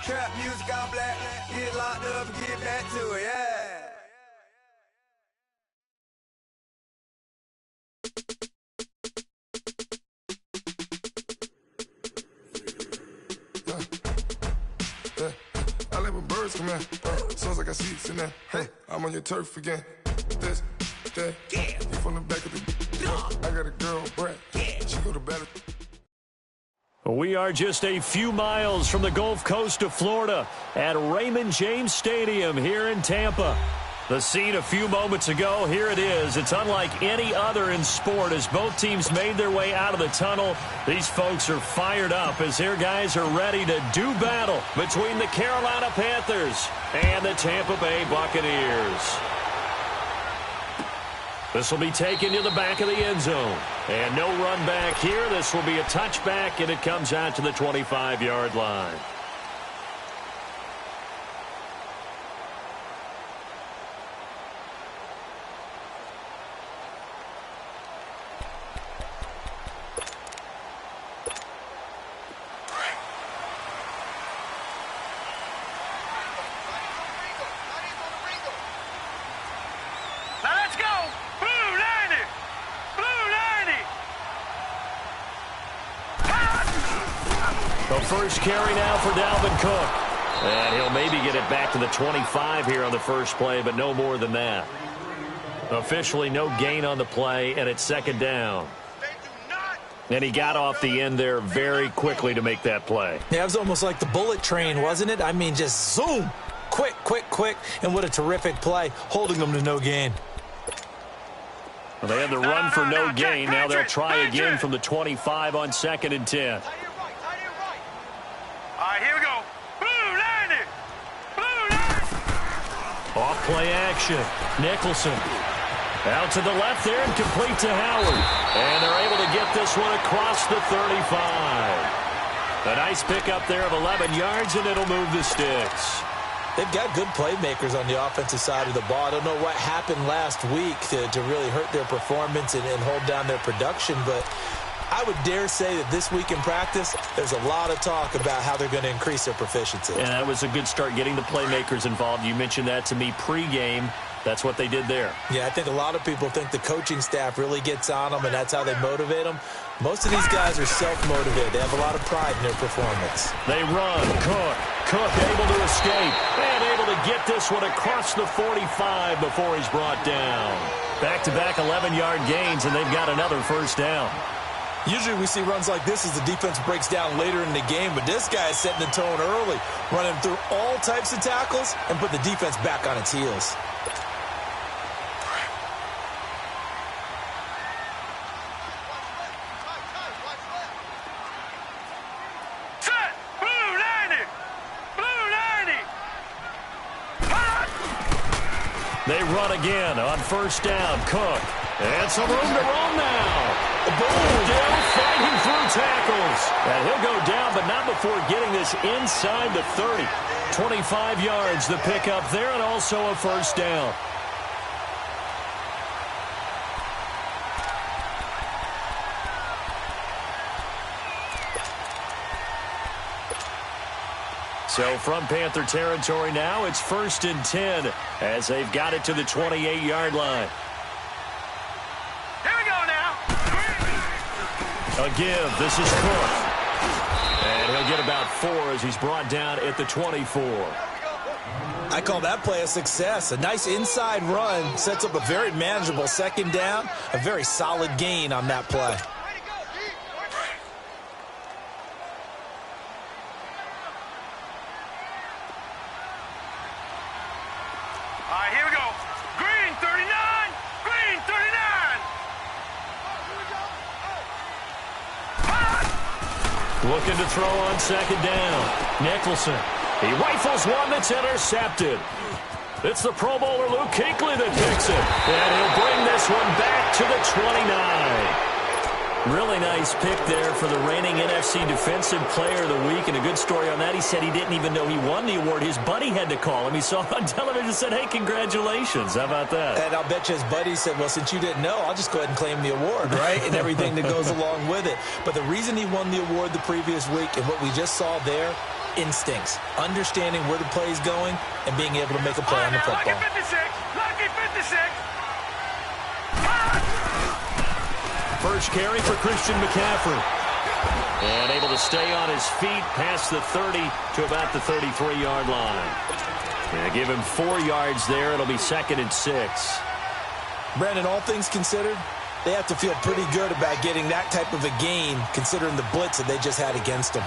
Trap music all black. Get locked up and get back to it, yeah. I let my birds come in. Sounds like I see seats in there. Hey, I'm on your turf again. This, that, yeah. You from the back of the. I got a girl, Brett. Yeah. She go to battle. We are just a few miles from the Gulf Coast of Florida at Raymond James Stadium here in Tampa. The scene a few moments ago, here it is. It's unlike any other in sport as both teams made their way out of the tunnel. These folks are fired up as their guys are ready to do battle between the Carolina Panthers and the Tampa Bay Buccaneers. This will be taken to the back of the end zone. And no run back here. This will be a touchback, and it comes out to the 25-yard line. The first carry now for Dalvin Cook. And he'll maybe get it back to the 25 here on the first play, but no more than that. Officially no gain on the play, and it's second down. And he got off the end there very quickly to make that play. Yeah, it was almost like the bullet train, wasn't it? I mean, just zoom. Quick, quick, quick. And what a terrific play, holding them to no gain. Well, they had the run for no gain. Now they'll try again from the 25 on 2nd and 10. All right, here we go. Blue line it. Blue line. Off play action. Nicholson. Out to the left there and complete to Howard. And they're able to get this one across the 35. A nice pickup there of 11 yards, and it'll move the sticks. They've got good playmakers on the offensive side of the ball. I don't know what happened last week to really hurt their performance and hold down their production, but I would dare say that this week in practice, there's a lot of talk about how they're going to increase their proficiency. And that was a good start getting the playmakers involved. You mentioned that to me pregame. That's what they did there. Yeah, I think a lot of people think the coaching staff really gets on them, and that's how they motivate them. Most of these guys are self-motivated. They have a lot of pride in their performance. They run. Cook able to escape and able to get this one across the 45 before he's brought down. Back-to-back 11-yard gains, and they've got another first down. Usually we see runs like this as the defense breaks down later in the game, but this guy is setting the tone early, running through all types of tackles and put the defense back on its heels. They run again on first down. Cook. And some room to roam now. Still fighting through tackles. And he'll go down, but not before getting this inside the 30. 25 yards, the pickup there, and also a first down. So from Panther territory now, it's 1st and 10 as they've got it to the 28-yard line. Here we go now. A give. This is Cook. And he'll get about 4 as he's brought down at the 24. I call that play a success. A nice inside run sets up a very manageable second down. A very solid gain on that play. Looking to throw on second down. Nicholson. He rifles one that's intercepted. It's the Pro Bowler Luke Kuechly that picks it. And he'll bring this one back to the 29. Really nice pick there for the reigning NFC Defensive Player of the Week. And a good story on that. He said he didn't even know he won the award. His buddy had to call him. He saw him on television and said, hey, congratulations. How about that? And I'll bet you his buddy said, well, since you didn't know, I'll just go ahead and claim the award, right? And everything that goes along with it. But the reason he won the award the previous week and what we just saw there, instincts, understanding where the play is going and being able to make a play on the football. Lucky 56! Lucky 56! First carry for Christian McCaffrey. And able to stay on his feet past the 30 to about the 33-yard line. Yeah, give him 4 yards there. It'll be 2nd and 6. Brandon, all things considered, they have to feel pretty good about getting that type of a gain considering the blitz that they just had against them.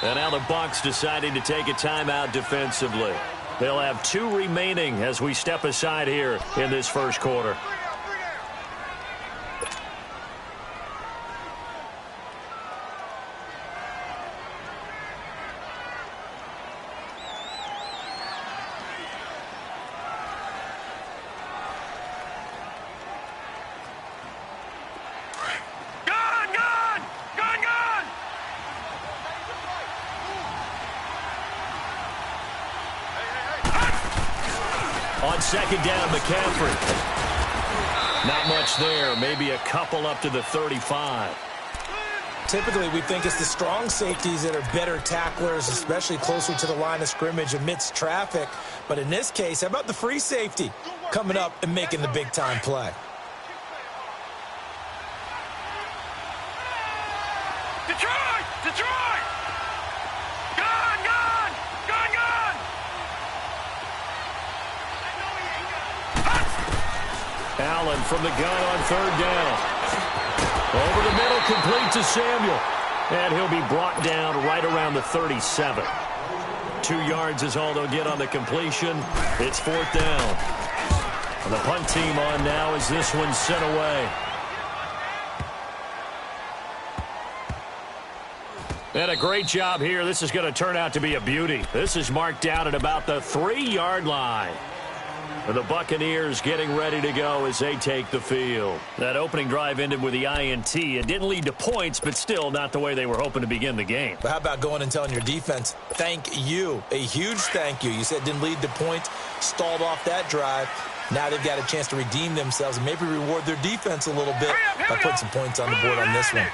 And now the Bucs deciding to take a timeout defensively. They'll have 2 remaining as we step aside here in this first quarter. On second down, McCaffrey. Not much there. Maybe a couple up to the 35. Typically, we think it's the strong safeties that are better tacklers, especially closer to the line of scrimmage amidst traffic. But in this case, how about the free safety coming up and making the big-time play? Detroit! Detroit! Gone! Gone! Gone! Gone! Allen from the gun on 3rd down. Over the middle, complete to Samuel. And he'll be brought down right around the 37. 2 yards is all they'll get on the completion. It's 4th down. And the punt team on now as this one's sent away. And a great job here. This is going to turn out to be a beauty. This is marked down at about the 3-yard line. And the Buccaneers getting ready to go as they take the field. That opening drive ended with the INT. It didn't lead to points, but still not the way they were hoping to begin the game. But how about going and telling your defense, thank you, a huge thank you. You said it didn't lead to points, stalled off that drive. Now they've got a chance to redeem themselves and maybe reward their defense a little bit by putting some points on the board on this one.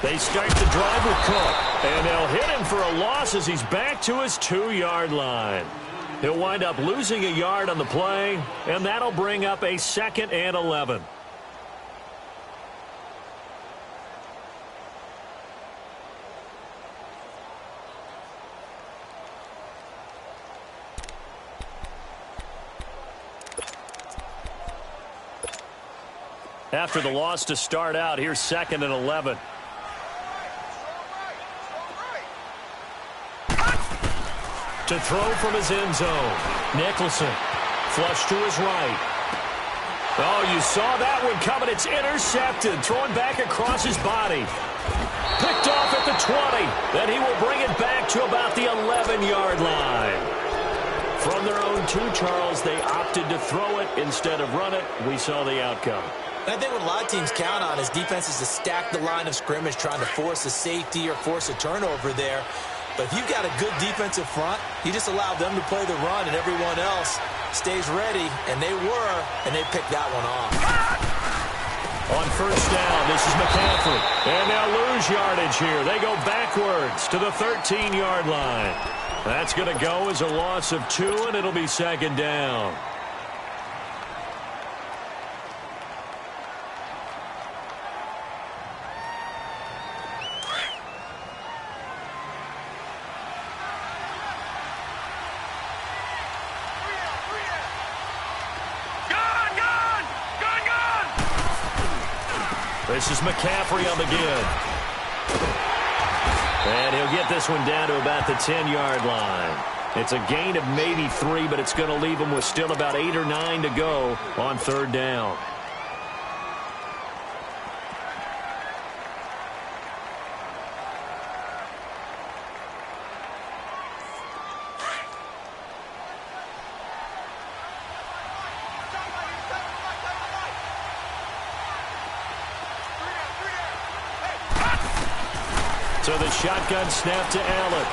They start the drive with Cook, and they'll hit him for a loss as he's back to his 2-yard line. He'll wind up losing a yard on the play, and that'll bring up a 2nd and 11. After the loss to start out, here's 2nd and 11. To throw from his end zone. Nicholson. Flush to his right. Oh, you saw that one coming. It's intercepted. Thrown back across his body. Picked off at the 20. Then he will bring it back to about the 11-yard line. From their own 2, Charles, they opted to throw it instead of run it. We saw the outcome. I think what a lot of teams count on is defenses to stack the line of scrimmage, trying to force a safety or force a turnover there. But if you've got a good defensive front, you just allow them to play the run and everyone else stays ready, and they were, and they picked that one off. On 1st down, this is McCaffrey. And they'll lose yardage here. They go backwards to the 13-yard line. That's going to go as a loss of 2, and it'll be 2nd down. This is McCaffrey on the give. And he'll get this one down to about the 10-yard line. It's a gain of maybe 3, but it's going to leave him with still about 8 or 9 to go on 3rd down. So the shotgun snap to Allen.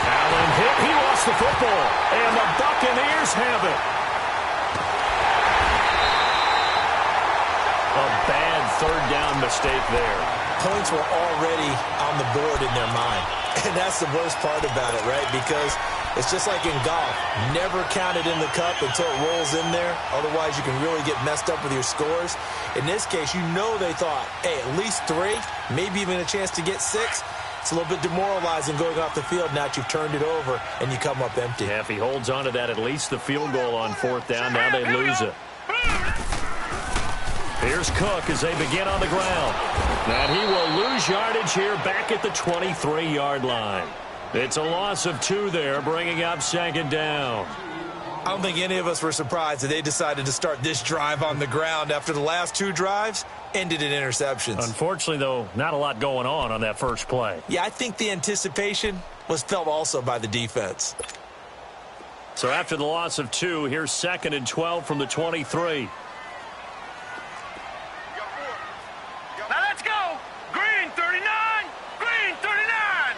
Allen hit. He lost the football. And the Buccaneers have it. A bad third down mistake there. Points were already on the board in their mind. And that's the worst part about it, right? Because it's just like in golf. Never count it in the cup until it rolls in there. Otherwise, you can really get messed up with your scores. In this case, you know they thought, hey, at least 3, maybe even a chance to get 6. It's a little bit demoralizing going off the field now that you've turned it over and you come up empty. Yeah, if he holds on to that, at least the field goal on 4th down. Now they lose it. Here's Cook as they begin on the ground. And he will lose yardage here back at the 23-yard line. It's a loss of 2 there, bringing up 2nd down. I don't think any of us were surprised that they decided to start this drive on the ground after the last 2 drives ended in interceptions. Unfortunately, though, not a lot going on that first play. Yeah, I think the anticipation was felt also by the defense. So after the loss of 2, here's 2nd and 12 from the 23. Now let's go. Green 39. Green 39.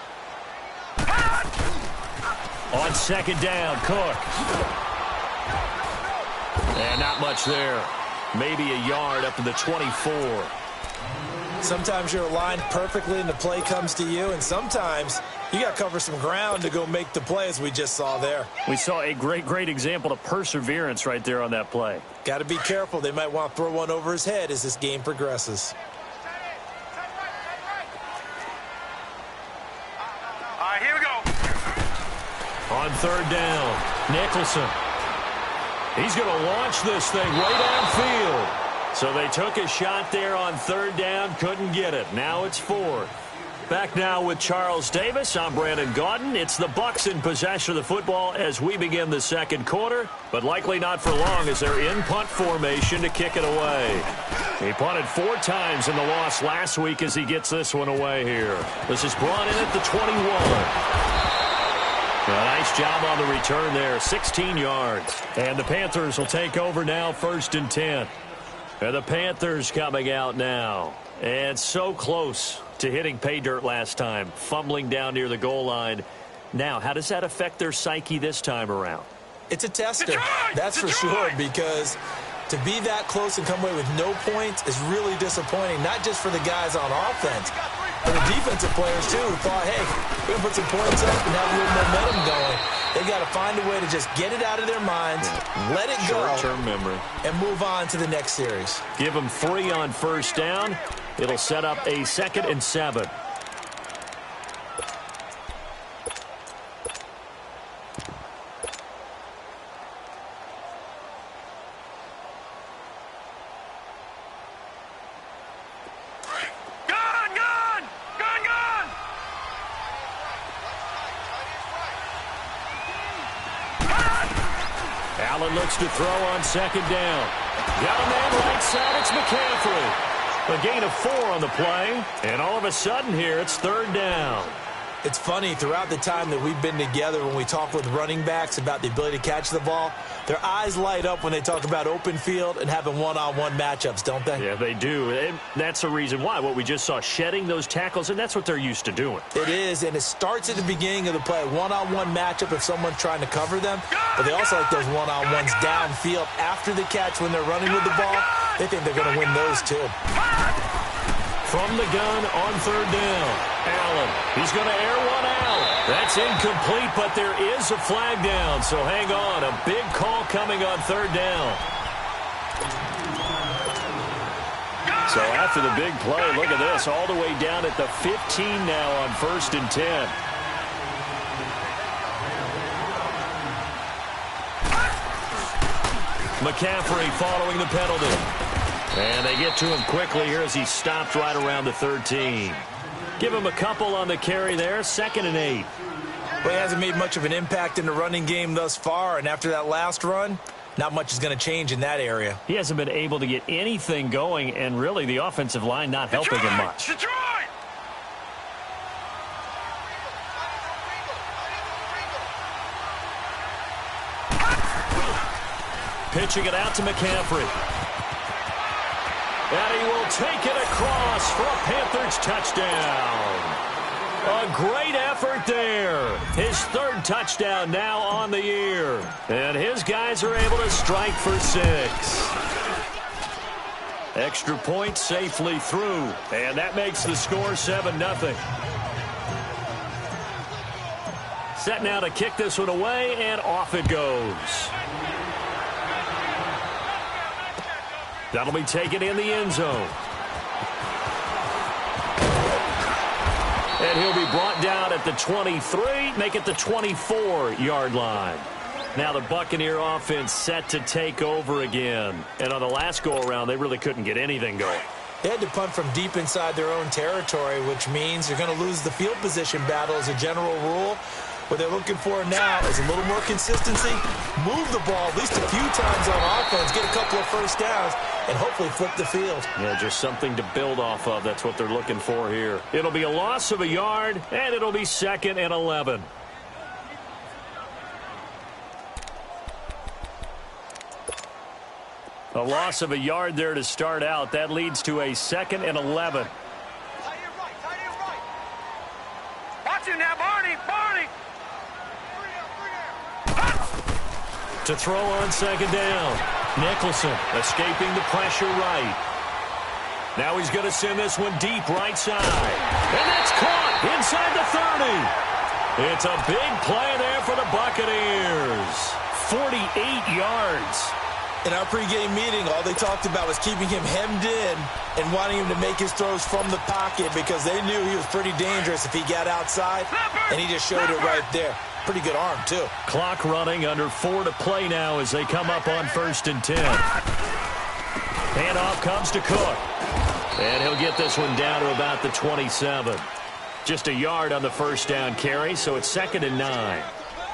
On 2nd down, Cook. And not much there. Maybe a yard up to the 24. Sometimes you're aligned perfectly and the play comes to you, and sometimes you got to cover some ground to go make the play, as we just saw there. We saw a great example of perseverance right there on that play. Got to be careful. They might want to throw one over his head as this game progresses. All right, here we go. On 3rd down, Nicholson. He's going to launch this thing right downfield. So they took a shot there on 3rd down, couldn't get it. Now it's 4th. Back now with Charles Davis. I'm Brandon Gaudin. It's the Bucs in possession of the football as we begin the 2nd quarter, but likely not for long as they're in punt formation to kick it away. He punted 4 times in the loss last week as he gets this one away here. This is brought in at the 21. A nice job on the return there, 16 yards. And the Panthers will take over now, 1st and 10. And the Panthers coming out now. And so close to hitting pay dirt last time, fumbling down near the goal line. Now, how does that affect their psyche this time around? It's a tester, that's for sure, because to be that close and come away with no points is really disappointing, not just for the guys on offense, but the defensive players, too, who thought, hey, we're going to put some points up and have a little momentum going. They've got to find a way to just get it out of their minds, let it go, short-term memory, and move on to the next series. Give them 3 on 1st down. It'll set up a 2nd and 7. Allen looks to throw on 2nd down. Got a man right side. It's McCaffrey. A gain of 4 on the play. And all of a sudden here, it's 3rd down. It's funny, throughout the time that we've been together, when we talk with running backs about the ability to catch the ball, their eyes light up when they talk about open field and having one-on-one matchups, don't they? Yeah, they do. And that's the reason why. What we just saw, shedding those tackles, and that's what they're used to doing. It is, and it starts at the beginning of the play. One-on-one matchup if someone's trying to cover them, but they also like those one-on-ones downfield after the catch when they're running with the ball. They think they're going to win those, too. From the gun on 3rd down, Allen. He's going to air one out. That's incomplete, but there is a flag down, so hang on. A big call coming on 3rd down. So after the big play, look at this, all the way down at the 15 now on 1st and 10. McCaffrey following the penalty. And they get to him quickly here as he stopped right around the 13. Give him a couple on the carry there, 2nd and 8. Well, he hasn't made much of an impact in the running game thus far, and after that last run, not much is going to change in that area. He hasn't been able to get anything going, and really the offensive line not helping him much. Detroit! Pitching it out to McCaffrey. And he will take it across for a Panthers touchdown. A great effort there. His third touchdown now on the year. And his guys are able to strike for 6. Extra point safely through. And that makes the score 7-0. Set now to kick this one away, and off it goes. That'll be taken in the end zone. And he'll be brought down at the 23, make it the 24-yard line. Now the Buccaneer offense set to take over again. And on the last go-around, they really couldn't get anything going. They had to punt from deep inside their own territory, which means they're going to lose the field position battle as a general rule. What they're looking for now is a little more consistency, move the ball at least a few times on offense, get a couple of first downs, and hopefully flip the field. Yeah, just something to build off of. That's what they're looking for here. It'll be a loss of a yard, and it'll be 2nd and 11. A loss of a yard there to start out. That leads to a 2nd and 11. Watch him now, Barney. To throw on 2nd down. Nicholson escaping the pressure right. Now he's going to send this one deep right side. And that's caught inside the 30. It's a big play there for the Buccaneers. 48 yards. In our pregame meeting, all they talked about was keeping him hemmed in and wanting him to make his throws from the pocket because they knew he was pretty dangerous if he got outside, and he just showed it right there. Pretty good arm, too. Clock running, under 4 to play now as they come up on 1st and 10. Handoff comes to Cook. And he'll get this one down to about the 27. Just a yard on the first down carry, so it's 2nd and 9.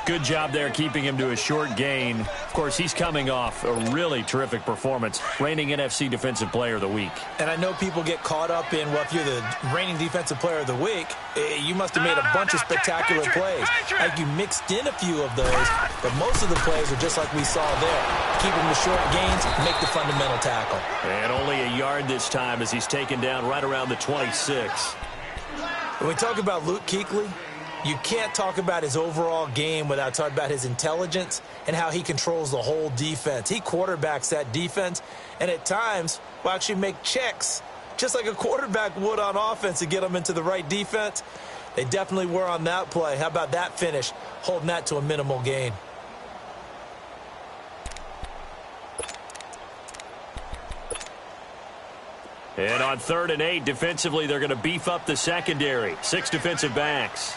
Good job there keeping him to a short gain. Of course, he's coming off a really terrific performance, reigning NFC Defensive Player of the Week. And I know people get caught up in, well, if you're the reigning Defensive Player of the Week, you must have made a bunch of spectacular plays. Like you mixed in a few of those, but most of the plays are just like we saw there. Keep him to short gains, make the fundamental tackle. And only a yard this time as he's taken down right around the 26. When we talk about Luke Kuechly, you can't talk about his overall game without talking about his intelligence and how he controls the whole defense. He quarterbacks that defense, and at times will actually make checks, just like a quarterback would on offense to get them into the right defense. They definitely were on that play. How about that finish, holding that to a minimal gain? And on 3rd and 8, defensively, they're going to beef up the secondary. 6 defensive backs.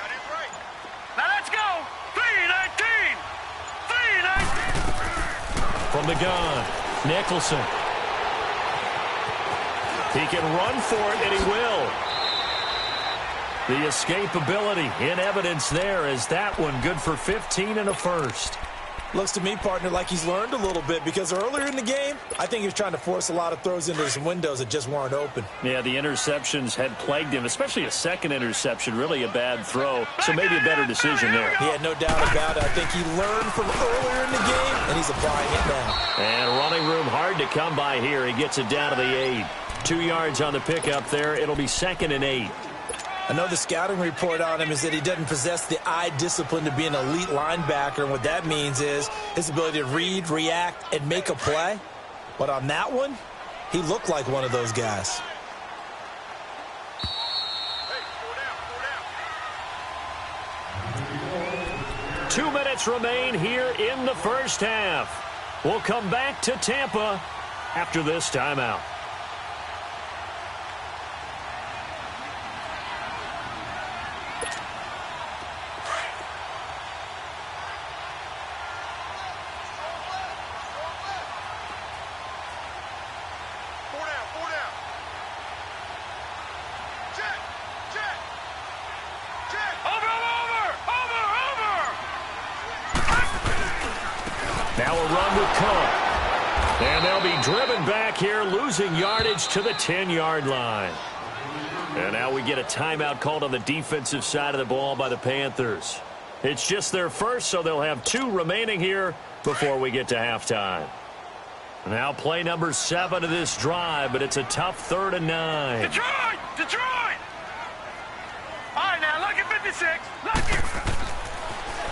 Now let's go. 3-19. 3-19. From the gun, Nicholson. He can run for it, and he will. The escapability in evidence there is that one good for 15 and a first. Looks to me, partner, like he's learned a little bit because earlier in the game, I think he was trying to force a lot of throws into some windows that just weren't open. Yeah, the interceptions had plagued him, especially a second interception, really a bad throw, so maybe a better decision there. He had no doubt about it. I think he learned from earlier in the game, and he's applying it now. And running room hard to come by here. He gets it down to the 8. 2 yards on the pickup there. It'll be 2nd and 8. I know the scouting report on him is that he doesn't possess the eye discipline to be an elite linebacker, and what that means is his ability to read, react, and make a play. But on that one, he looked like one of those guys. Hey, 2 minutes remain here in the first half. We'll come back to Tampa after this timeout. Now a run with Cook. And they'll be driven back here, losing yardage to the 10-yard line. And now we get a timeout called on the defensive side of the ball by the Panthers. It's just their first, so they'll have 2 remaining here before we get to halftime. Now play number 7 of this drive, but it's a tough 3rd and 9. Detroit! All right, now look at 56. Lucky.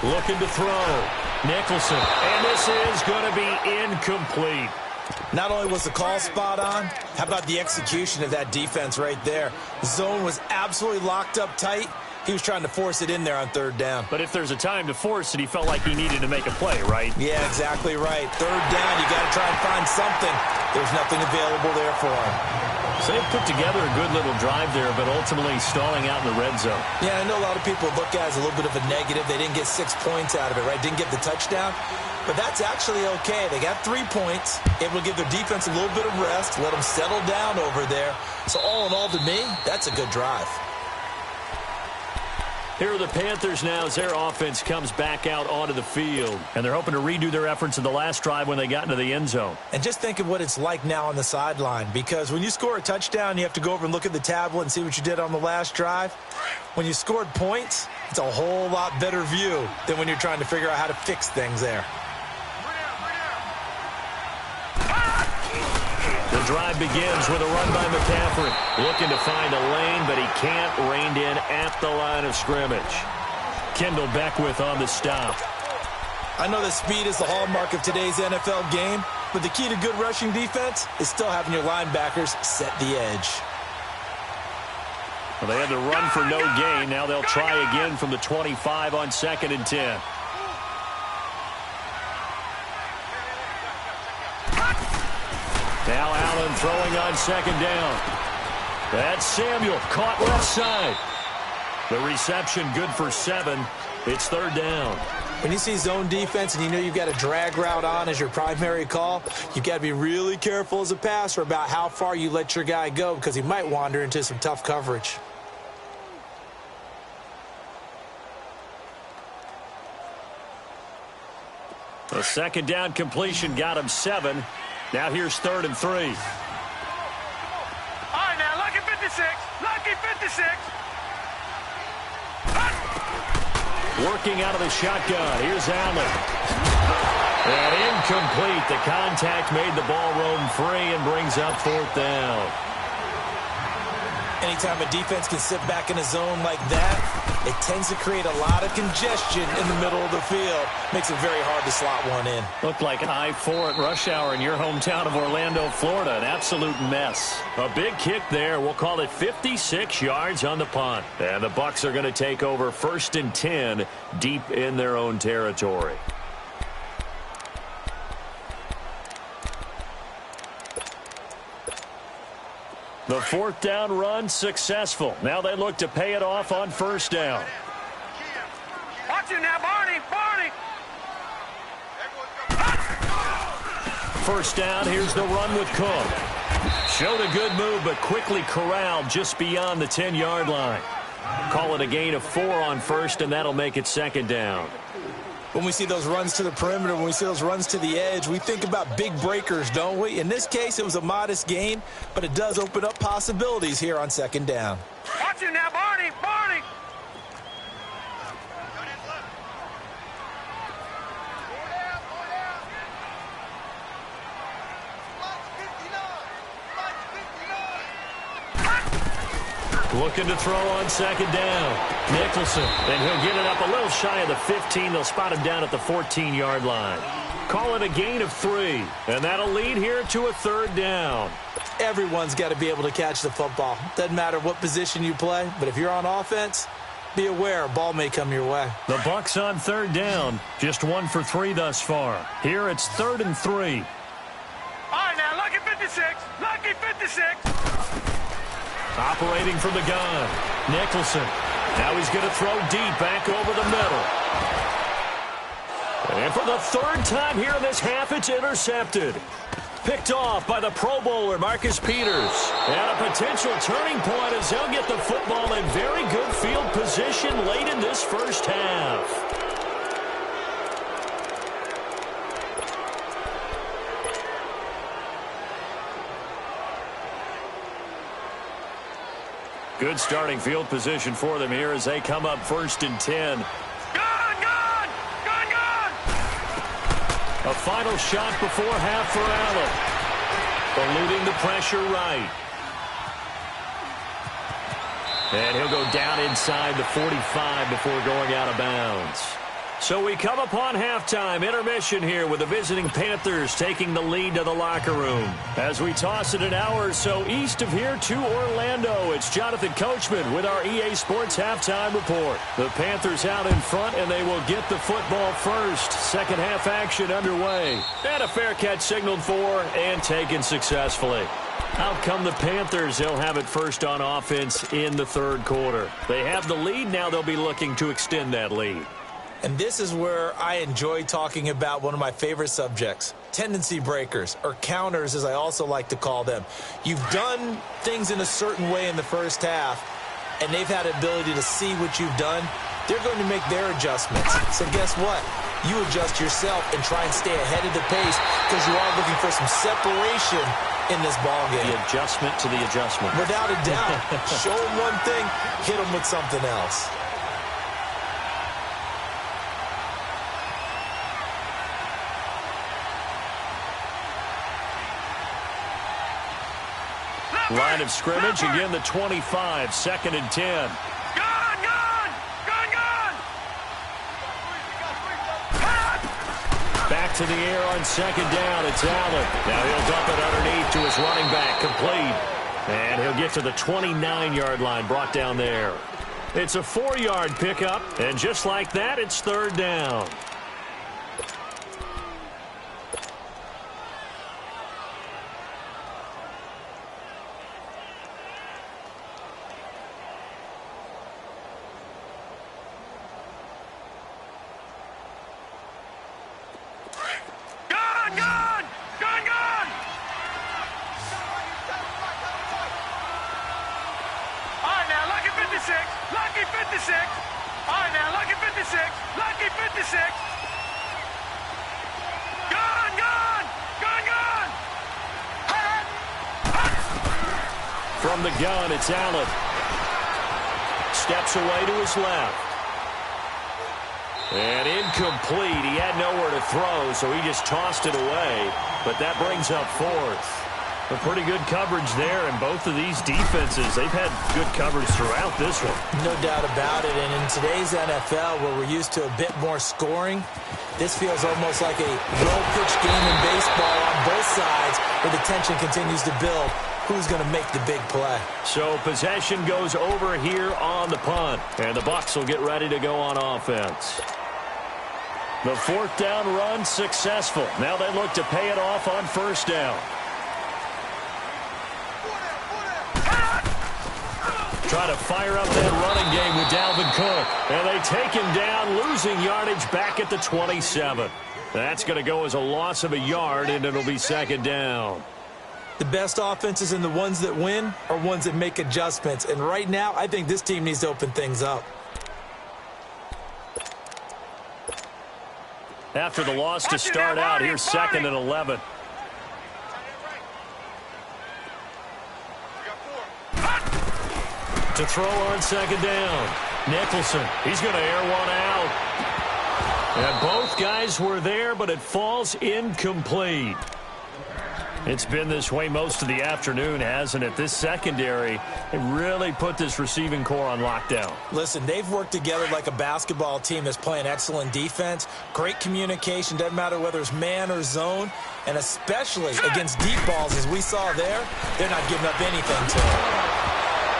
Looking to throw. Nicholson. And this is going to be incomplete. Not only was the call spot on, how about the execution of that defense right there? The zone was absolutely locked up tight. He was trying to force it in there on third down. But if there's a time to force it, he felt like he needed to make a play, right? Yeah, exactly right. Third down, you got to try and find something. There's nothing available there for him. So they put together a good little drive there, but ultimately stalling out in the red zone. Yeah, I know a lot of people look at it as a little bit of a negative. They didn't get 6 points out of it, right? Didn't get the touchdown. But that's actually okay. They got 3 points, able to give their defense a little bit of rest, let them settle down over there. So all in all, to me, that's a good drive. Here are the Panthers now as their offense comes back out onto the field. And they're hoping to redo their efforts in the last drive when they got into the end zone. And just think of what it's like now on the sideline, because when you score a touchdown, you have to go over and look at the tablet and see what you did on the last drive. When you scored points, it's a whole lot better view than when you're trying to figure out how to fix things there. The drive begins with a run by McCaffrey. Looking to find a lane, but he can't. Reined in at the line of scrimmage. Kendall Beckwith on the stop. I know that speed is the hallmark of today's NFL game, but the key to good rushing defense is still having your linebackers set the edge. Well, they had the run for no gain. Now they'll try again from the 25 on 2nd and 10. Now Allen throwing on 2nd down. That's Samuel, caught left side. The reception good for 7. It's 3rd down. When you see zone defense and you know you've got a drag route on as your primary call, you've got to be really careful as a passer about how far you let your guy go, because he might wander into some tough coverage. The 2nd down completion got him 7. Now here's 3rd and 3. All right, now, lucky 56. Lucky 56. Working out of the shotgun. Here's Allen. And incomplete. The contact made the ball roam free and brings up 4th down. Anytime a defense can sit back in a zone like that, it tends to create a lot of congestion in the middle of the field. Makes it very hard to slot one in. Looked like I-4 at rush hour in your hometown of Orlando, Florida. An absolute mess. A big kick there. We'll call it 56 yards on the punt. And the Bucs are going to take over 1st and 10 deep in their own territory. The 4th down run successful. Now they look to pay it off on 1st down. Watch it now, Barney. Barney. 1st down, here's the run with Cook. Showed a good move, but quickly corralled just beyond the 10-yard line. Call it a gain of 4 on 1st, and that'll make it 2nd down. When we see those runs to the perimeter, when we see those runs to the edge, we think about big breakers, don't we? In this case, it was a modest gain, but it does open up possibilities here on 2nd down. Watch it now, Barney. Barney. Looking to throw on 2nd down. Nicholson, and he'll get it up a little shy of the 15. They'll spot him down at the 14-yard line. Call it a gain of 3, and that'll lead here to a 3rd down. Everyone's got to be able to catch the football. Doesn't matter what position you play, but if you're on offense, be aware a ball may come your way. The Bucs on 3rd down, just 1 for 3 thus far. Here it's 3rd and 3. All right, now, lucky 56. Lucky 56. Operating from the gun, Nicholson. Now he's going to throw deep back over the middle. And for the 3rd time here in this half, it's intercepted. Picked off by the Pro Bowler, Marcus Peters. And a potential turning point as he'll get the football in very good field position late in this 1st half. Good starting field position for them here as they come up 1st and 10. Gone, gone, gone, gone. A final shot before half for Allen. Eluding the pressure right. And he'll go down inside the 45 before going out of bounds. So we come upon halftime, intermission here with the visiting Panthers taking the lead to the locker room. As we toss it an hour or so east of here to Orlando, it's Jonathan Coachman with our EA Sports halftime report. The Panthers out in front, and they will get the football first. Second half action underway. And a fair catch signaled for and taken successfully. Out come the Panthers. They'll have it first on offense in the third quarter. They have the lead. Now they'll be looking to extend that lead. And this is where I enjoy talking about one of my favorite subjects, tendency breakers, or counters as I also like to call them. You've done things in a certain way in the first half, and they've had the ability to see what you've done. They're going to make their adjustments. So guess what? You adjust yourself and try and stay ahead of the pace because you are looking for some separation in this ballgame. The adjustment to the adjustment. Without a doubt. Show them one thing, hit them with something else. Line of scrimmage, again the 25, 2nd and 10. Back to the air on 2nd down, it's Allen. Now he'll dump it underneath to his running back, complete. And he'll get to the 29-yard line, brought down there. It's a 4-yard pickup, and just like that, it's 3rd down. Lucky 56. All right, now, lucky 56. Lucky 56. Gone, gone. Gone, gone. From the gun, it's Allen. Steps away to his left. And incomplete. He had nowhere to throw, so he just tossed it away. But that brings up 4th. A pretty good coverage there, and both of these defenses, they've had good coverage throughout this one. No doubt about it, and in today's NFL, where we're used to a bit more scoring, this feels almost like a low-pitch game in baseball on both sides, where the tension continues to build. Who's going to make the big play? So possession goes over here on the punt, and the Bucs will get ready to go on offense. The 4th down run successful. Now they look to pay it off on 1st down. Try to fire up that running game with Dalvin Cook. And they take him down, losing yardage back at the 27. That's going to go as a loss of a yard, and it'll be 2nd down. The best offenses and the ones that win are ones that make adjustments. And right now, I think this team needs to open things up. After the loss to start out, here's 2nd and 11. To throw on 2nd down. Nicholson, he's going to air one out. And both guys were there, but it falls incomplete. It's been this way most of the afternoon, hasn't it? This secondary, they really put this receiving core on lockdown. Listen, they've worked together like a basketball team that's playing excellent defense. Great communication, doesn't matter whether it's man or zone. And especially against deep balls, as we saw there, they're not giving up anything to him.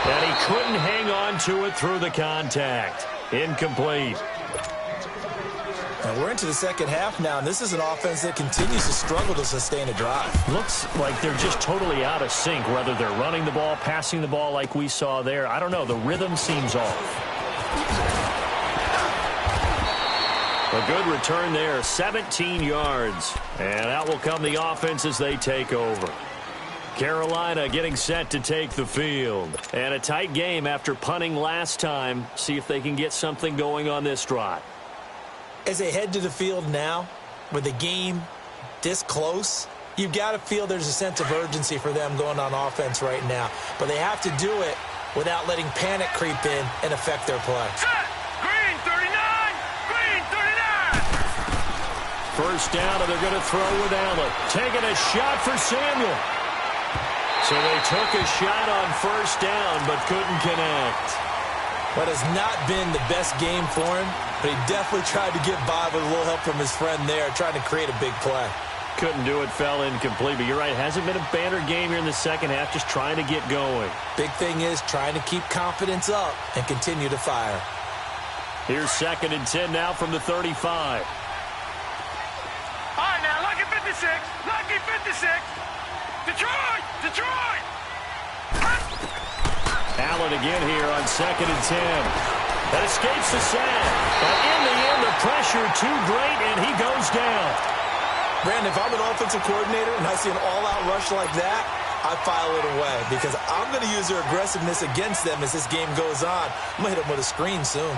And he couldn't hang on to it through the contact. Incomplete. And we're into the second half now, and this is an offense that continues to struggle to sustain a drive. Looks like they're just totally out of sync, whether they're running the ball, passing the ball like we saw there. I don't know. The rhythm seems off. A good return there, 17 yards. And out will come the offense as they take over. Carolina getting set to take the field. And a tight game after punting last time. See if they can get something going on this drive. As they head to the field now, with the game this close, you've got to feel there's a sense of urgency for them going on offense right now. But they have to do it without letting panic creep in and affect their play. Set. Green 39. Green 39. First down, and they're going to throw with Allen. Taking a shot for Samuel. So they took a shot on first down, but couldn't connect. That has not been the best game for him, but he definitely tried to get by with a little help from his friend there, trying to create a big play. Couldn't do it, fell incomplete. But you're right, hasn't been a banner game here in the second half, just trying to get going. Big thing is trying to keep confidence up and continue to fire. Here's 2nd and 10 now from the 35. All right, now, lucky 56. Lucky 56. Detroit! Detroit! Allen again here on 2nd and 10. That escapes the sack. But in the end, the pressure too great, and he goes down. Brandon, if I'm an offensive coordinator and I see an all-out rush like that, I file it away because I'm going to use their aggressiveness against them as this game goes on. I'm going to hit them with a screen soon.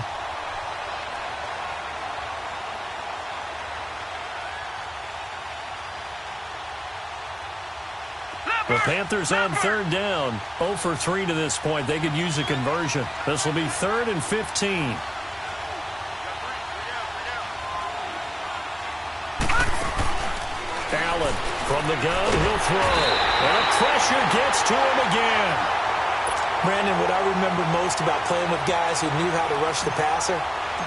The Panthers on 3rd down. 0 for 3 to this point. They could use a conversion. This will be 3rd and 15. Allen from the gun. He'll throw. And the pressure gets to him again. Brandon, what I remember most about playing with guys who knew how to rush the passer,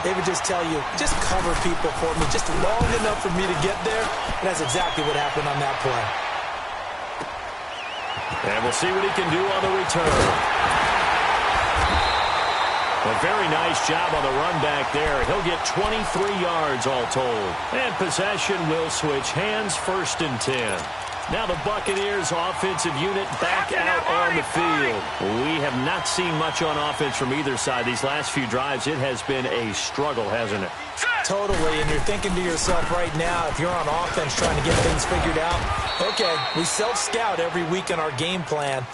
they would just tell you, just cover people for me just long enough for me to get there. And that's exactly what happened on that play. And we'll see what he can do on the return. A very nice job on the run back there. He'll get 23 yards all told. And possession will switch hands, 1st and 10. Now the Buccaneers offensive unit back out on the field. We have not seen much on offense from either side. These last few drives, it has been a struggle, hasn't it? Totally, and you're thinking to yourself right now, if you're on offense trying to get things figured out, okay, we self-scout every week in our game plan.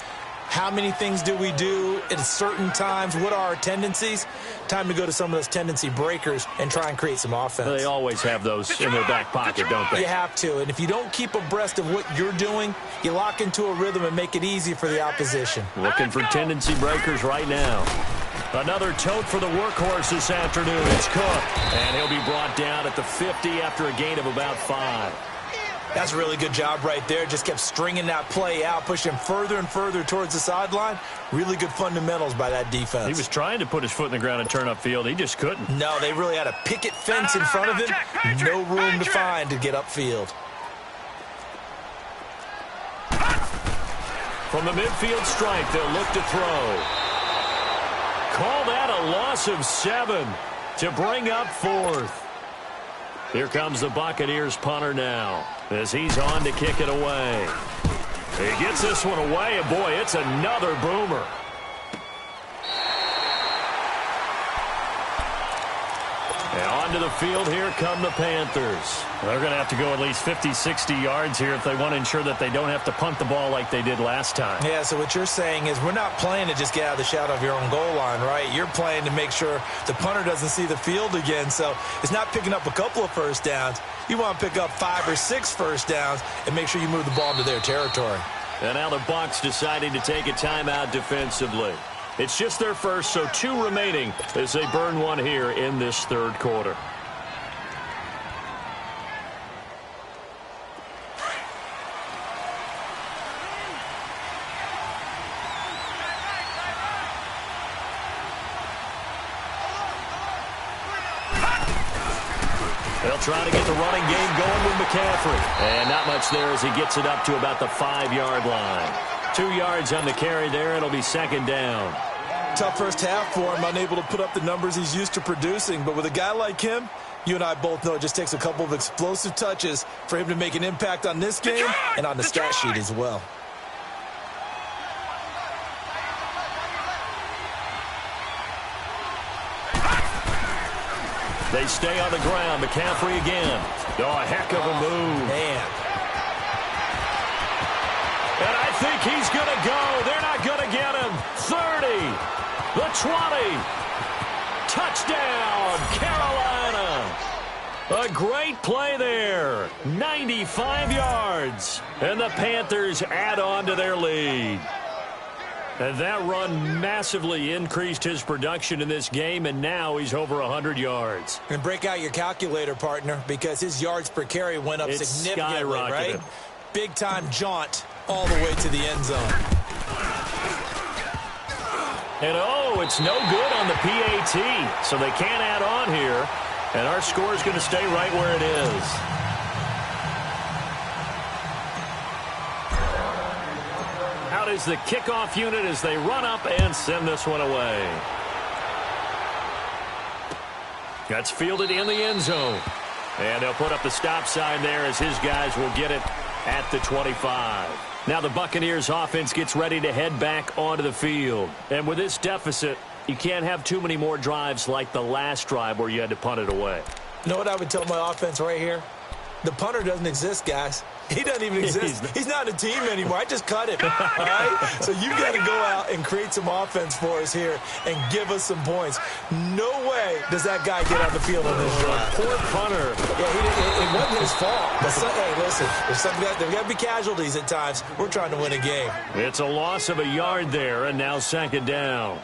How many things do we do at certain times? What are our tendencies? Time to go to some of those tendency breakers and try and create some offense. They always have those in their back pocket, don't they? You have to, and if you don't keep abreast of what you're doing, you lock into a rhythm and make it easy for the opposition. Looking for tendency breakers right now. Another tote for the workhorse this afternoon. It's Cook, and he'll be brought down at the 50 after a gain of about 5. That's a really good job right there. Just kept stringing that play out, pushing him further and further towards the sideline. Really good fundamentals by that defense. He was trying to put his foot in the ground and turn upfield. He just couldn't. No, they really had a picket fence in front of him. No room to find to get upfield. From the midfield stripe, they'll look to throw. Call that a loss of 7 to bring up 4th. Here comes the Buccaneers punter now as he's on to kick it away. He gets this one away, and boy, it's another boomer. And onto the field, here come the Panthers. They're going to have to go at least 50, 60 yards here if they want to ensure that they don't have to punt the ball like they did last time. Yeah, so what you're saying is we're not playing to just get out of the shadow of your own goal line, right? You're playing to make sure the punter doesn't see the field again. So it's not picking up a couple of first downs. You want to pick up 5 or 6 first downs and make sure you move the ball into their territory. And now the Bucs deciding to take a timeout defensively. It's just their first, so 2 remaining as they burn one here in this 3rd quarter. They'll try to get the running game going with McCaffrey. And not much there as he gets it up to about the 5-yard line. 2 yards on the carry there. It'll be 2nd down. Tough first half for him, unable to put up the numbers he's used to producing. But with a guy like him, you and I both know it just takes a couple of explosive touches for him to make an impact on this game and on the stat sheet as well. They stay on the ground. McCaffrey again. Oh, a heck of a move. Man. And I think he's going to go. They're not going to get him. 30. The 20. Touchdown, Carolina. A great play there. 95 yards. And the Panthers add on to their lead. And that run massively increased his production in this game, and now he's over 100 yards. And break out your calculator, partner, because his yards per carry went up significantly, right? Big-time jaunt all the way to the end zone. And oh, it's no good on the PAT, so they can't add on here. And our score is going to stay right where it is. Out is the kickoff unit as they run up and send this one away. That's fielded in the end zone. And they'll put up the stop sign there as his guys will get it at the 25. Now the Buccaneers offense gets ready to head back onto the field. And with this deficit, you can't have too many more drives like the last drive where you had to punt it away. You know what I would tell my offense right here? The punter doesn't exist, guys. He doesn't even exist. He's not a team anymore. I just cut him. All right? So you got to go out and create some offense for us here and give us some points. No way does that guy get on the field on this drive. Poor punter. Yeah, it wasn't his fault. But hey, listen, there's got to be casualties at times. We're trying to win a game. It's a loss of a yard there, and now second down.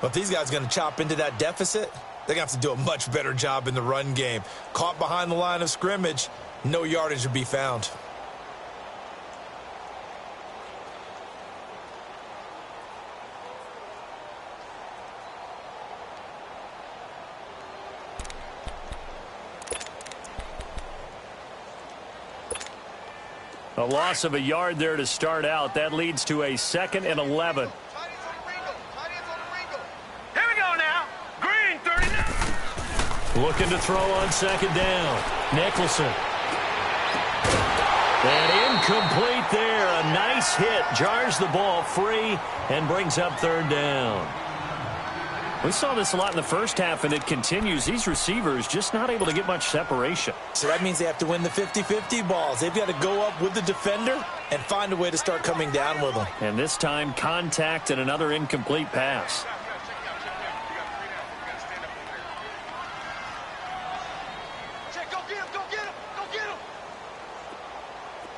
But if these guys are going to chop into that deficit, they're going to have to do a much better job in the run game. Caught behind the line of scrimmage, no yardage to be found. A loss of a yard there to start out. That leads to a 2nd and 11. Here we go now. Green, 39. Looking to throw on second down. Nicholson. And incomplete there. A nice hit. Jars the ball free and brings up third down. We saw this a lot in the first half, and it continues. These receivers just not able to get much separation. So that means they have to win the 50-50 balls. They've got to go up with the defender and find a way to start coming down with them. And this time, contact and another incomplete pass. Go get him, go get him, go get him.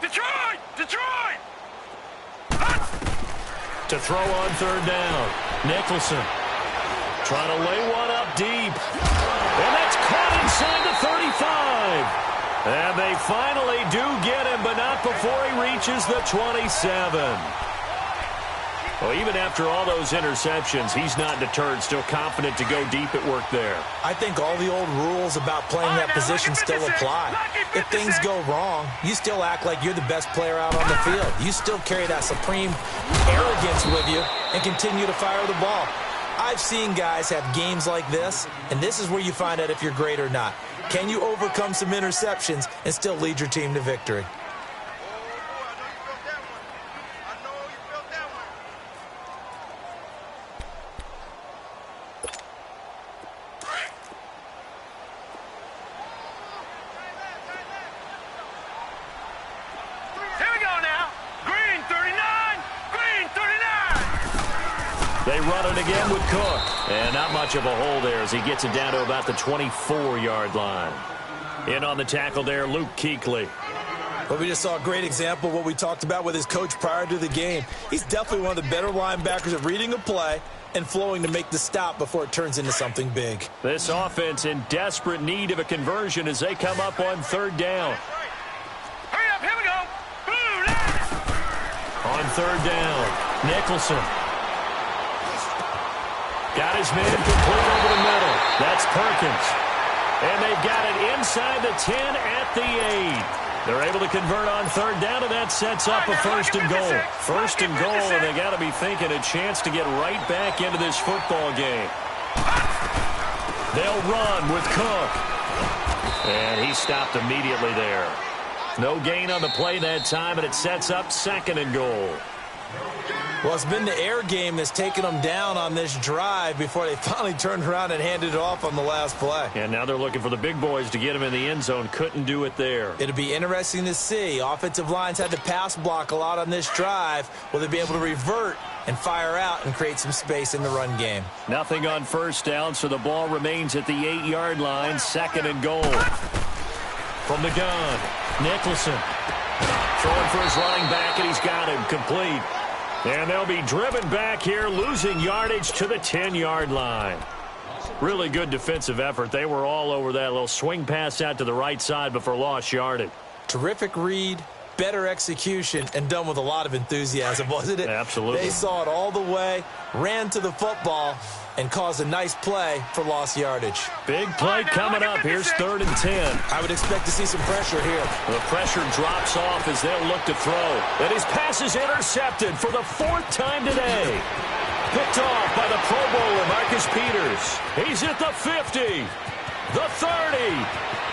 Detroit! Detroit! To throw on third down. Nicholson. Trying to lay one up deep. And that's caught inside the 35. And they finally do get him, but not before he reaches the 27. Well, even after all those interceptions, he's not deterred, still confident to go deep at work there. I think all the old rules about playing that position still apply. If things go wrong, you still act like you're the best player out on the field. You still carry that supreme arrogance with you and continue to fire the ball. I've seen guys have games like this, and this is where you find out if you're great or not. Can you overcome some interceptions and still lead your team to victory? Here we go now. Green, 39. Green, 39. They run it again with Cook. And not much of a hole there as he gets it down to about the 24-yard line. In on the tackle there, Luke Kuechly. Well, we just saw a great example of what we talked about with his coach prior to the game. He's definitely one of the better linebackers at reading a play and flowing to make the stop before it turns into something big. This offense in desperate need of a conversion as they come up on third down. Hurry up, here we go. Blue line. On third down, Nicholson. Got his man complete over the middle. That's Perkins. And they've got it inside the 10 at the 8. They're able to convert on third down, and that sets up a first and goal. First and goal, and they got to be thinking a chance to get right back into this football game. They'll run with Cook. And he stopped immediately there. No gain on the play that time, and it sets up second and goal. Well, it's been the air game that's taken them down on this drive before they finally turned around and handed it off on the last play. And now they're looking for the big boys to get him in the end zone. Couldn't do it there. It'll be interesting to see. Offensive lines had to pass block a lot on this drive. Will they be able to revert and fire out and create some space in the run game? Nothing on first down, so the ball remains at the 8-yard line. Second and goal. From the gun, Nicholson. Throwing for his running back, and he's got him complete. And they'll be driven back here, losing yardage to the 10-yard line. Really good defensive effort. They were all over that little swing pass out to the right side before lost yardage. Terrific read, better execution and done with a lot of enthusiasm, wasn't it? Absolutely. They saw it all the way, ran to the football, and caused a nice play for lost yardage. Big play coming up. Here's 3rd and 10. I would expect to see some pressure here. The pressure drops off as they'll look to throw. And his pass is intercepted for the 4th time today. Picked off by the Pro Bowler, Marcus Peters. He's at the 50, the 30,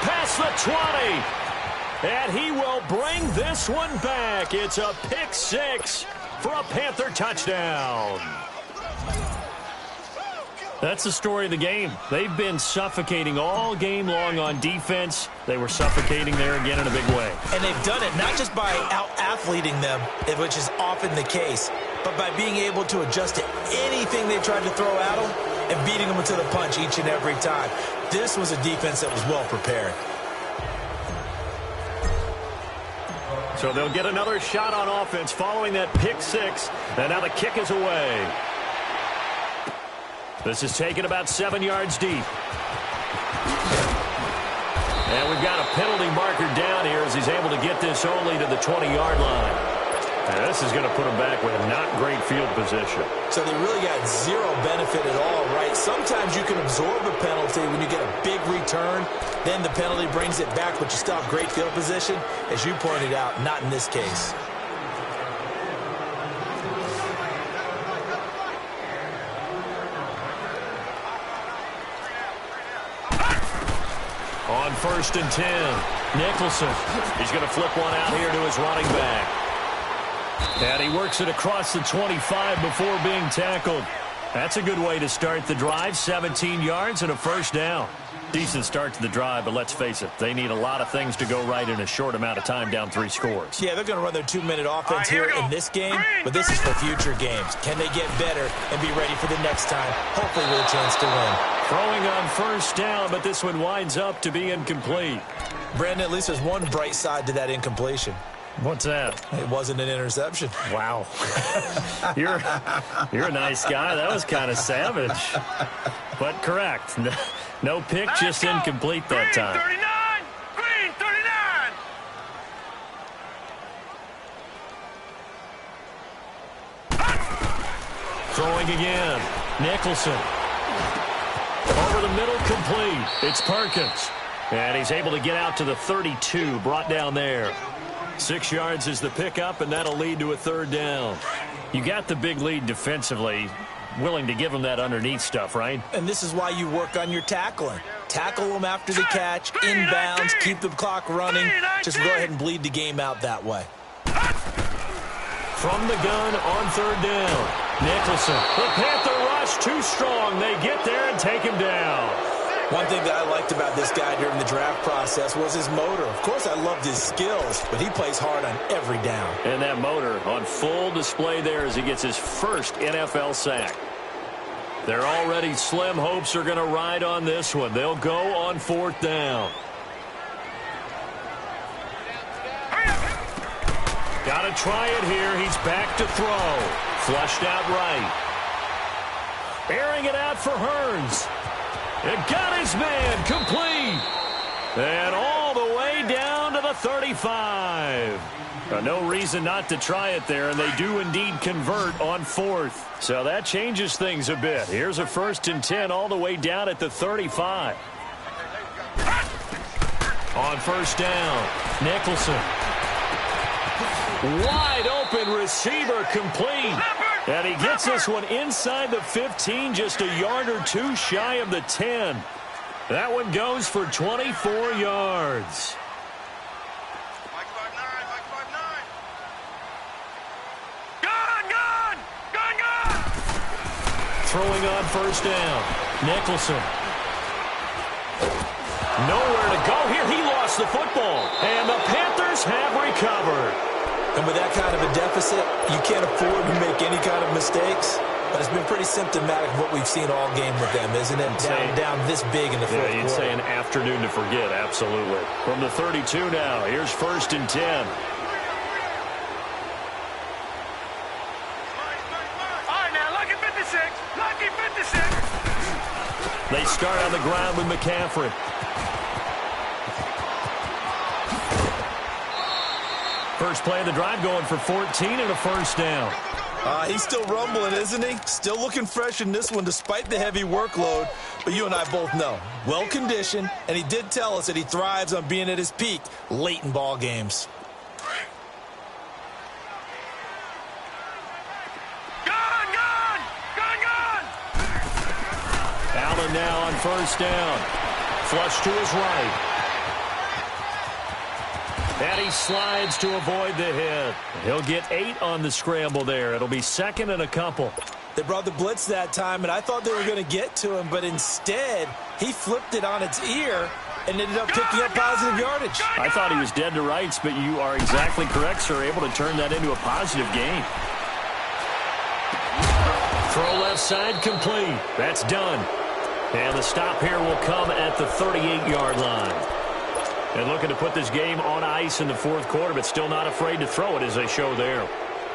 past the 20. And he will bring this one back. It's a pick 6 for a Panther touchdown. That's the story of the game. They've been suffocating all game long on defense. They were suffocating there again in a big way. And they've done it not just by out-athleting them, which is often the case, but by being able to adjust to anything they tried to throw at them and beating them to the punch each and every time. This was a defense that was well prepared. So they'll get another shot on offense following that pick 6. And now the kick is away. This is taken about 7 yards deep. And we've got a penalty marker down here as he's able to get this only to the 20-yard line. And this is going to put him back with not great field position. So they really got zero benefit at all, right? Sometimes you can absorb a penalty when you get a big return. Then the penalty brings it back, but you still have great field position. As you pointed out, not in this case. On 1st and 10, Nicholson. He's going to flip one out here to his running back. And he works it across the 25 before being tackled. That's a good way to start the drive. 17 yards and a 1st down. Decent start to the drive, but let's face it, they need a lot of things to go right in a short amount of time, down 3 scores. Yeah, they're going to run their 2-minute offense here in this game, but this is for future games. Can they get better and be ready for the next time, hopefully with a chance to win? Throwing on 1st down, but this one winds up to be incomplete. Brandon, at least there's one bright side to that incompletion. What's that? It wasn't an interception. Wow. You're a nice guy. That was kind of savage. But correct. No pick, just incomplete that time. Green 39. Throwing again. Nicholson. Over the middle, complete. It's Perkins. And he's able to get out to the 32, brought down there. 6 yards is the pickup, and that'll lead to a 3rd down. You got the big lead defensively. Willing to give them that underneath stuff, right? And this is why you work on your tackling. Tackle them after the catch, inbounds, keep the clock running. Just go ahead and bleed the game out that way. From the gun on 3rd down. Nicholson. The Panther rush too strong. They get there and take him down. One thing that I liked about this guy during the draft process was his motor. Of course, I loved his skills, but he plays hard on every down. And that motor on full display there as he gets his first NFL sack. Their already slim hopes are going to ride on this one. They'll go on 4th down. Got to try it here. He's back to throw. Flushed out right. Airing it out for Hearns. It got his man complete. And all the way down to the 35. No reason not to try it there, and they do indeed convert on 4th. So that changes things a bit. Here's a 1st and 10 all the way down at the 35. On 1st down, Nicholson. Wide open receiver complete. And he gets this one inside the 15, just a yard or 2 shy of the 10. That one goes for 24 yards. Throwing on 1st down. Nicholson. Nowhere to go here. He lost the football. And the Panthers have recovered. And with that kind of a deficit, you can't afford to make any kind of mistakes. But it's been pretty symptomatic of what we've seen all game with them, isn't it? Down this big in the fourth quarter. You'd say an afternoon to forget, absolutely. From the 32 now, here's 1st and 10. They start on the ground with McCaffrey. 1st first play of the drive going for 14 and a first down. He's still rumbling, isn't he? Still looking fresh in this one despite the heavy workload. But you and I both know, well-conditioned, and he did tell us that he thrives on being at his peak late in ball games. Allen now on first down. Flush to his right. And he slides to avoid the hit. He'll get 8 on the scramble there. It'll be second and a couple. They brought the blitz that time, and I thought they were going to get to him, but instead, he flipped it on its ear and ended up picking up positive yardage. I thought he was dead to rights, but you are exactly correct, sir. Able to turn that into a positive gain. Throw left side complete. That's done. And the stop here will come at the 38-yard line. And looking to put this game on ice in the fourth quarter, but still not afraid to throw it as they show there.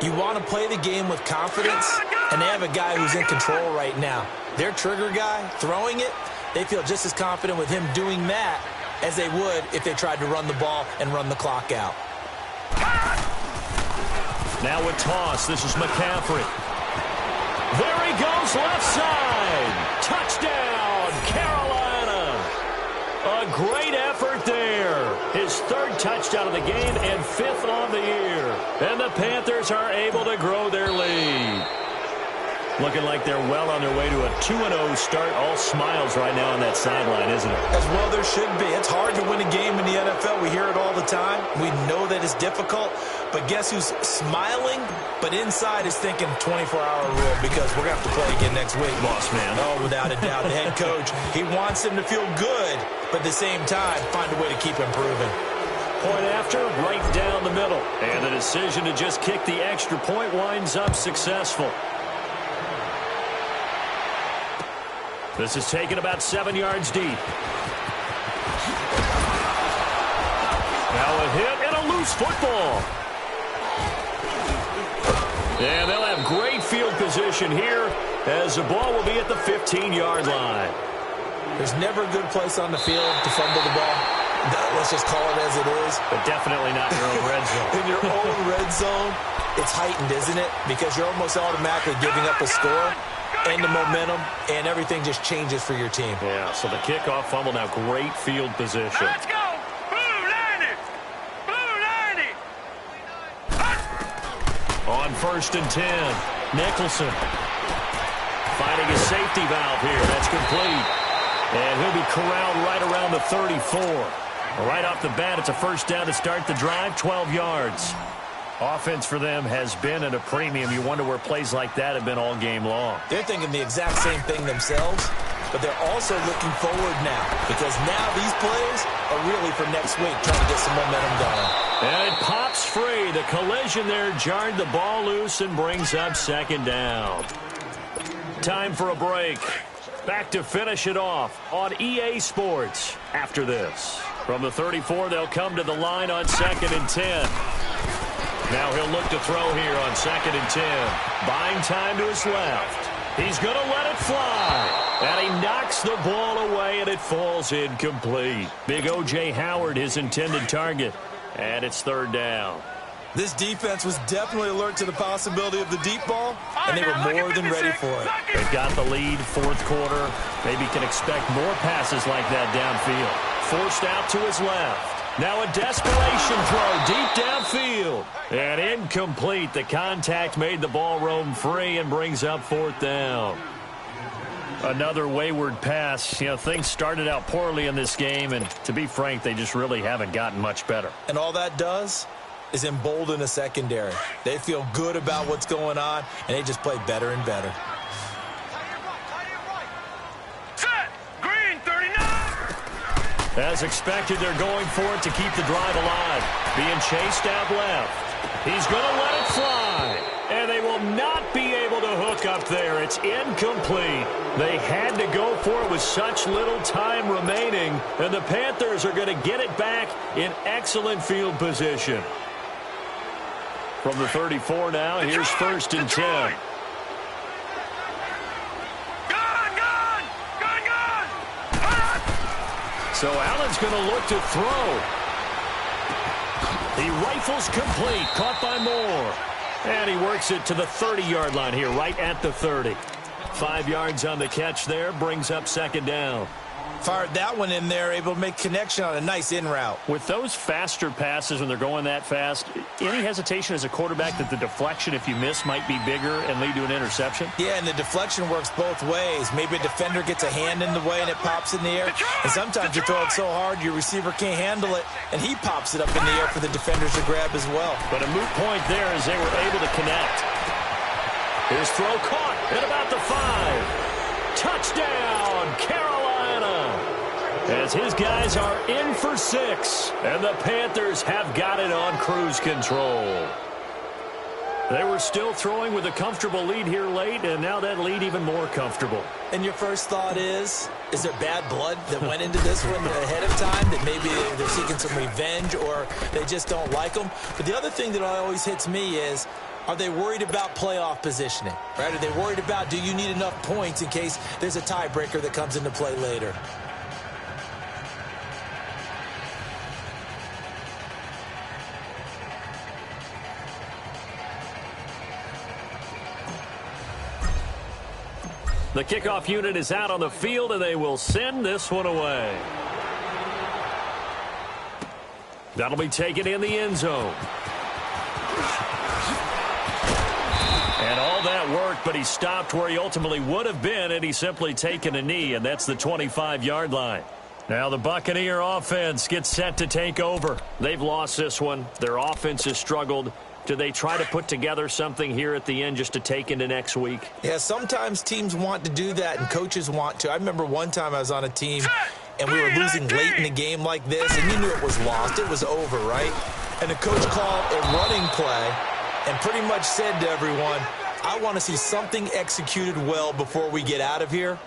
You want to play the game with confidence, and they have a guy who's in control right now. Their trigger guy, throwing it, they feel just as confident with him doing that as they would if they tried to run the ball and run the clock out. Now with toss, this is McCaffrey. There he goes, left side. Touchdown, Carolina. A great effort there. His third touchdown of the game and 5th on the year. And the Panthers are able to grow their lead. Looking like they're well on their way to a 2-0 start. All smiles right now on that sideline, isn't it? As well there should be. It's hard to win a game in the NFL. We hear it all the time. We know that it's difficult. But guess who's smiling, but inside is thinking 24-hour rule because we're going to have to play again next week. Boss man. Oh, without a doubt. The head coach, he wants them to feel good, but at the same time, find a way to keep improving. Point after, right down the middle. And the decision to just kick the extra point winds up successful. This is taken about 7 yards deep. Now a hit and a loose football. And they'll have great field position here as the ball will be at the 15-yard line. There's never a good place on the field to fumble the ball. Let's just call it as it is. But definitely not your own red zone. In your own red zone, it's heightened, isn't it? Because you're almost automatically giving up a score and the momentum, and everything just changes for your team. Yeah, so the kickoff fumble, now great field position. Let's go! Blue 90! Blue 90! On 1st and 10, Nicholson finding a safety valve here. That's complete. And he'll be corralled right around the 34. Right off the bat, it's a first down to start the drive, 12 yards. Offense for them has been at a premium. You wonder where plays like that have been all game long. They're thinking the exact same thing themselves, but they're also looking forward now because now these plays are really for next week, trying to get some momentum going. And it pops free. The collision there jarred the ball loose and brings up second down. Time for a break. Back to finish it off on EA Sports after this. From the 34, they'll come to the line on 2nd and 10. Now he'll look to throw here on 2nd and 10. Buying time to his left. He's going to let it fly. And he knocks the ball away, and it falls incomplete. Big O.J. Howard, his intended target. And it's 3rd down. This defense was definitely alert to the possibility of the deep ball, and they were more than ready for it. They've got the lead, 4th quarter. Maybe can expect more passes like that downfield. Forced out to his left. Now a desperation throw deep downfield. And incomplete. The contact made the ball roam free and brings up 4th down. Another wayward pass. You know, things started out poorly in this game, and to be frank, they just really haven't gotten much better. And all that does is embolden a secondary. They feel good about what's going on, and they just play better and better. Set! Green 39! As expected, they're going for it to keep the drive alive. Being chased out left. He's going to let it fly. And they will not be able to hook up there. It's incomplete. They had to go for it with such little time remaining. And the Panthers are going to get it back in excellent field position. From the 34 now, here's 1st and 10. So Allen's going to look to throw. He rifles complete, caught by Moore. And he works it to the 30-yard line here, right at the 30. 5 yards on the catch there, brings up second down. Fired that one in there, able to make connection on a nice in route. With those faster passes when they're going that fast, any hesitation as a quarterback that the deflection, if you miss, might be bigger and lead to an interception? Yeah, and the deflection works both ways. Maybe a defender gets a hand in the way and it pops in the air. And sometimes you throw it so hard your receiver can't handle it, and he pops it up in the air for the defenders to grab as well. But a moot point there as they were able to connect. His throw caught at about the 5. Touchdown, Carolina! As his guys are in for 6, and the Panthers have got it on cruise control. They were still throwing with a comfortable lead here late, and now that lead even more comfortable. And your first thought is there bad blood that went into this one ahead of time, that maybe they're seeking some revenge or they just don't like them? But the other thing that always hits me is, are they worried about playoff positioning? Right? Are they worried about, do you need enough points in case there's a tiebreaker that comes into play later? The kickoff unit is out on the field, and they will send this one away. That'll be taken in the end zone. And all that worked, but he stopped where he ultimately would have been, and he's simply taken a knee, and that's the 25-yard line. Now the Buccaneer offense gets set to take over. They've lost this one. Their offense has struggled. Do they try to put together something here at the end just to take into next week? Yeah, sometimes teams want to do that and coaches want to. I remember one time I was on a team and we were losing late in the game like this, and you knew it was lost. It was over, right? And the coach called a running play and pretty much said to everyone, I want to see something executed well before we get out of here.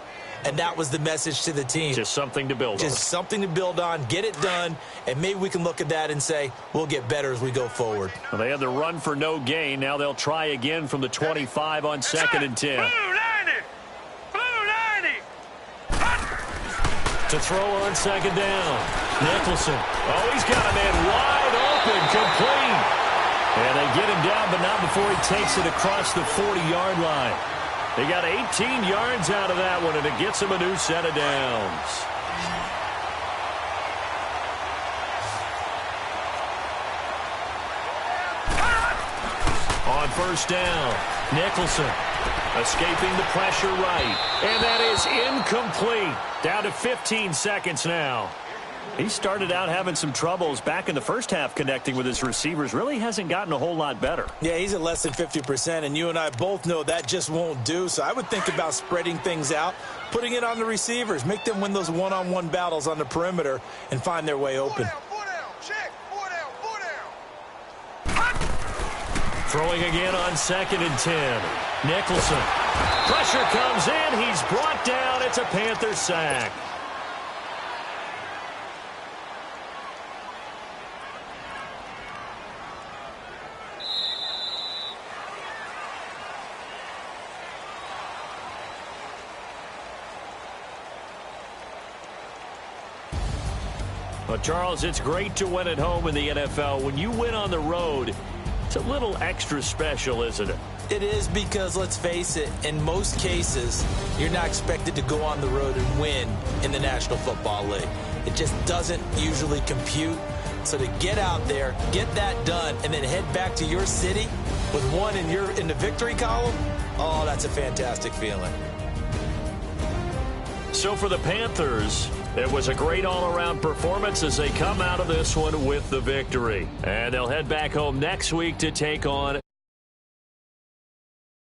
And that was the message to the team. Just something to build on. Just something to build on, get it done, and maybe we can look at that and say, we'll get better as we go forward. Well, they had the run for no gain. Now they'll try again from the 25 on 2nd and 10. To throw on 2nd down. Nicholson. Oh, he's got a man wide open, complete. And they get him down, but not before he takes it across the 40-yard line. They got 18 yards out of that one, and it gets him a new set of downs. On 1st down, Nicholson escaping the pressure right. And that is incomplete. Down to 15 seconds now. He started out having some troubles back in the first half connecting with his receivers. Really hasn't gotten a whole lot better. Yeah, he's at less than 50%, and you and I both know that just won't do. So I would think about spreading things out, putting it on the receivers, make them win those one-on-one battles on the perimeter and find their way open. Throwing again on 2nd and 10. Nicholson. Pressure comes in. He's brought down. It's a Panther sack. Well, Charles, it's great to win at home in the NFL. When you win on the road, it's a little extra special, isn't it? It is, because, let's face it, in most cases, you're not expected to go on the road and win in the National Football League. It just doesn't usually compute. So to get out there, get that done, and then head back to your city with one in the victory column, oh, that's a fantastic feeling. So for the Panthers, it was a great all-around performance as they come out of this one with the victory. And they'll head back home next week to take on